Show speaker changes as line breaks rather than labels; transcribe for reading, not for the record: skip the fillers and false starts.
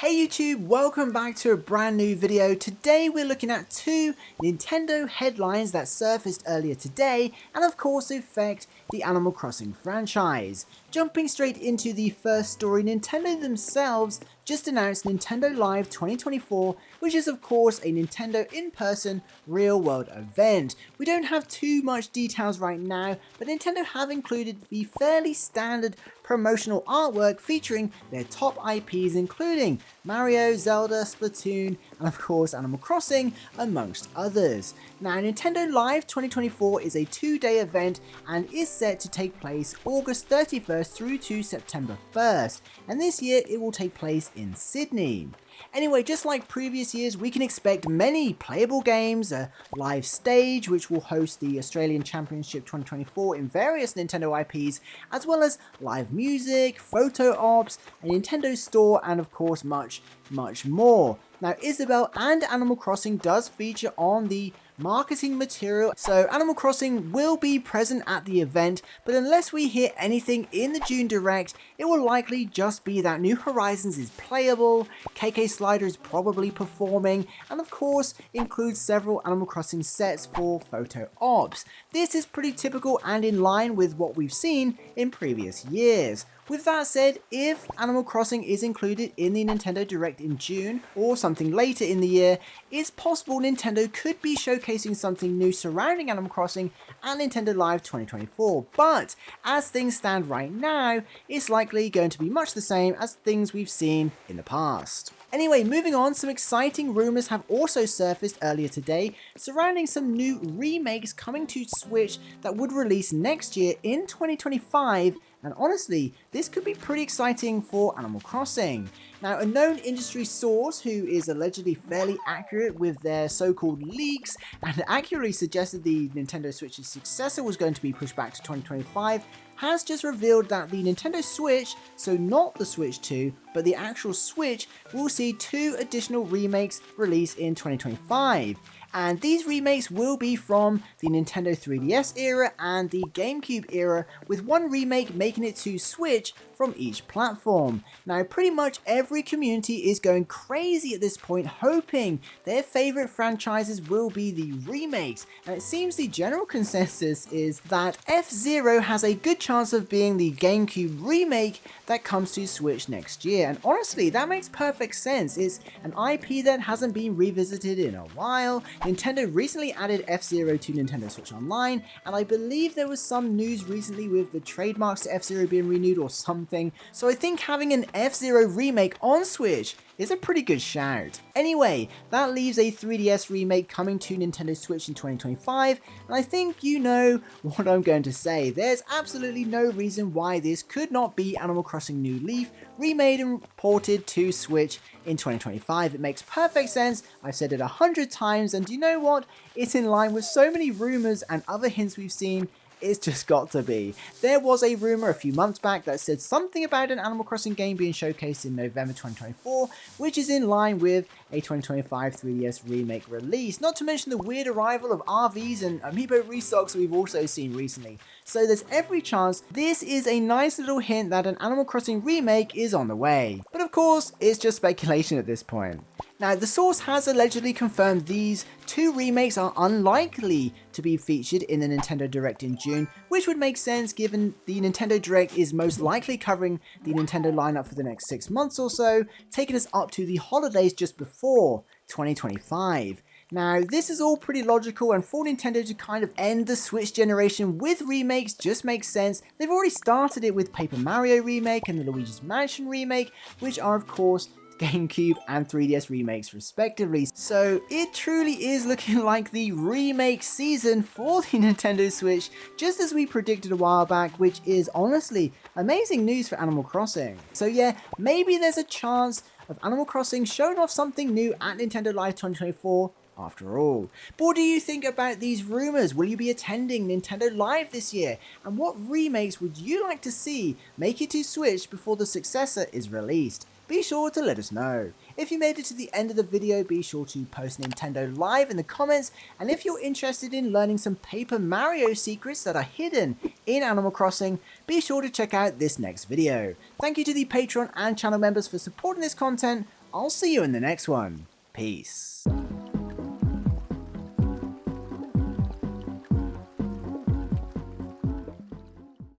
Hey YouTube, welcome back to a brand new video. Today we're looking at two Nintendo headlines that surfaced earlier today and of course affect the Animal Crossing franchise. Jumping straight into the first story, Nintendo themselves just announced Nintendo Live 2024, which is of course a Nintendo in-person real-world event. We don't have too much details right now, but Nintendo have included the fairly standard promotional artwork featuring their top IPs including Mario, Zelda, Splatoon, and of course Animal Crossing, amongst others. Now Nintendo Live 2024 is a 2-day event and is set to take place August 31st through to September 1st, and this year it will take place in Sydney. Anyway, just like previous years, we can expect many playable games, a live stage which will host the Australian Championship 2024 in various Nintendo IPs, as well as live music, photo ops, a Nintendo store, and of course much more. Now Isabelle and Animal Crossing does feature on the marketing material, so Animal Crossing will be present at the event, but unless we hear anything in the June Direct, it will likely just be that New Horizons is playable, KK Slider is probably performing, and of course includes several Animal Crossing sets for photo ops. This is pretty typical and in line with what we've seen in previous years. With that said, if Animal Crossing is included in the Nintendo Direct in June or something later in the year, it's possible Nintendo could be showcasing something new surrounding Animal Crossing at Nintendo Live 2024, but as things stand right now, it's likely going to be much the same as things we've seen in the past. Anyway, moving on, some exciting rumours have also surfaced earlier today surrounding some new remakes coming to Switch that would release next year in 2025, and honestly, this could be pretty exciting for Animal Crossing. Now, a known industry source who is allegedly fairly accurate with their so-called leaks and accurately suggested the Nintendo Switch's successor was going to be pushed back to 2025, has just revealed that the Nintendo Switch, so not the Switch 2, but the actual Switch, will see 2 additional remakes released in 2025. And these remakes will be from the Nintendo 3DS era and the GameCube era, with one remake making it to Switch from each platform. Now, pretty much every community is going crazy at this point, hoping their favorite franchises will be the remakes, and it seems the general consensus is that F-Zero has a good chance of being the GameCube remake that comes to Switch next year. And honestly, that makes perfect sense. It's an IP that hasn't been revisited in a while. Nintendo recently added F-Zero to Nintendo Switch Online, and I believe there was some news recently with the trademarks to F-Zero being renewed or something, so I think having an F-Zero remake on Switch is a pretty good shout. Anyway, that leaves a 3DS remake coming to Nintendo Switch in 2025, and I think you know what I'm going to say. There's absolutely no reason why this could not be Animal Crossing New Leaf, remade and ported to Switch in 2025. It makes perfect sense, I've said it 100 times, and you know what? It's in line with so many rumours and other hints we've seen. It's just got to be. There was a rumour a few months back that said something about an Animal Crossing game being showcased in November 2024, which is in line with a 2025 3DS remake release, not to mention the weird arrival of RVs and amiibo restocks we've also seen recently. So there's every chance this is a nice little hint that an Animal Crossing remake is on the way. But of course, it's just speculation at this point. Now, the source has allegedly confirmed these 2 remakes are unlikely to be featured in the Nintendo Direct in June, which would make sense given the Nintendo Direct is most likely covering the Nintendo lineup for the next 6 months or so, taking us up to the holidays just before 2025. Now, this is all pretty logical, and for Nintendo to kind of end the Switch generation with remakes just makes sense. They've already started it with Paper Mario Remake and the Luigi's Mansion Remake, which are of course GameCube and 3DS remakes respectively. So it truly is looking like the remake season for the Nintendo Switch, just as we predicted a while back, which is honestly amazing news for Animal Crossing. So yeah, maybe there's a chance of Animal Crossing showing off something new at Nintendo Live 2024 after all. But what do you think about these rumours? Will you be attending Nintendo Live this year? And what remakes would you like to see make it to Switch before the successor is released? Be sure to let us know. If you made it to the end of the video, be sure to post Nintendo Live in the comments, and if you're interested in learning some Paper Mario secrets that are hidden in Animal Crossing, be sure to check out this next video. Thank you to the Patreon and channel members for supporting this content. I'll see you in the next one. Peace.